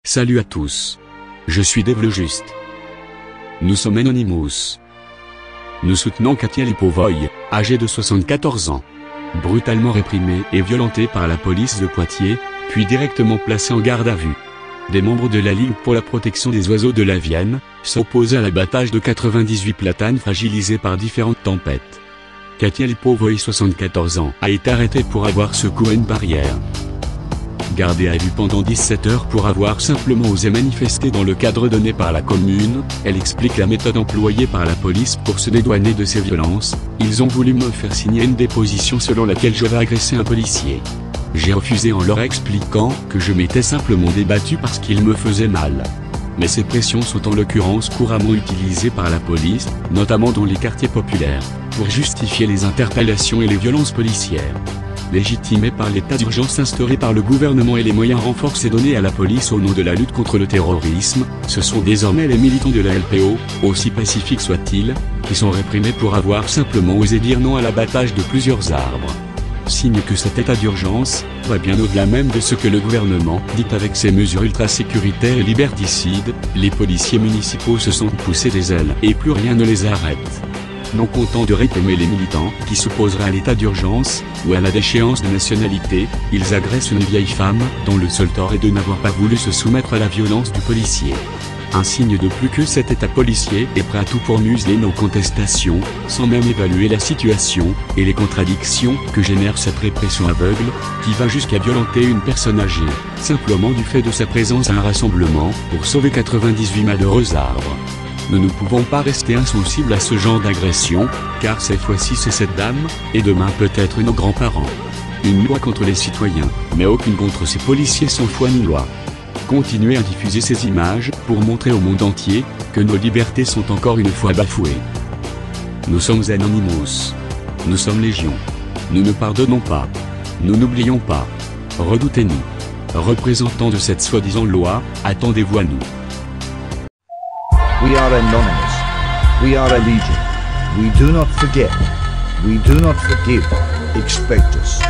Salut à tous. Je suis Dave le Juste. Nous sommes Anonymous. Nous soutenons Katia Lipovoy, âgée de 74 ans. Brutalement réprimée et violentée par la police de Poitiers, puis directement placée en garde à vue. Des membres de la Ligue pour la protection des oiseaux de la Vienne s'opposent à l'abattage de 98 platanes fragilisés par différentes tempêtes. Katia Lipovoy, 74 ans, a été arrêtée pour avoir secoué une barrière. Gardée à vue pendant 17 heures pour avoir simplement osé manifester dans le cadre donné par la commune, elle explique la méthode employée par la police pour se dédouaner de ces violences. Ils ont voulu me faire signer une déposition selon laquelle j'avais agressé un policier. J'ai refusé en leur expliquant que je m'étais simplement débattu parce qu'ils me faisaient mal. Mais ces pressions sont en l'occurrence couramment utilisées par la police, notamment dans les quartiers populaires, pour justifier les interpellations et les violences policières. Légitimés par l'état d'urgence instauré par le gouvernement et les moyens renforcés donnés à la police au nom de la lutte contre le terrorisme, ce sont désormais les militants de la LPO, aussi pacifiques soient-ils, qui sont réprimés pour avoir simplement osé dire non à l'abattage de plusieurs arbres. Signe que cet état d'urgence va bien au-delà même de ce que le gouvernement dit avec ses mesures ultra-sécuritaires et liberticides. Les policiers municipaux se sont poussés des ailes et plus rien ne les arrête. Non contents de réprimer les militants qui s'opposeraient à l'état d'urgence ou à la déchéance de nationalité, ils agressent une vieille femme dont le seul tort est de n'avoir pas voulu se soumettre à la violence du policier. Un signe de plus que cet état policier est prêt à tout pour museler nos contestations, sans même évaluer la situation et les contradictions que génère cette répression aveugle, qui va jusqu'à violenter une personne âgée, simplement du fait de sa présence à un rassemblement, pour sauver 98 malheureux arbres. Nous ne pouvons pas rester insensibles à ce genre d'agression, car cette fois-ci c'est cette dame, et demain peut-être nos grands-parents. Une loi contre les citoyens, mais aucune contre ces policiers sans foi ni loi. Continuez à diffuser ces images, pour montrer au monde entier, que nos libertés sont encore une fois bafouées. Nous sommes Anonymous. Nous sommes Légion. Nous ne pardonnons pas. Nous n'oublions pas. Redoutez-nous. Représentants de cette soi-disant loi, attendez-vous à nous. We are anonymous. We are a legion. We do not forget. We do not forgive. Expect us.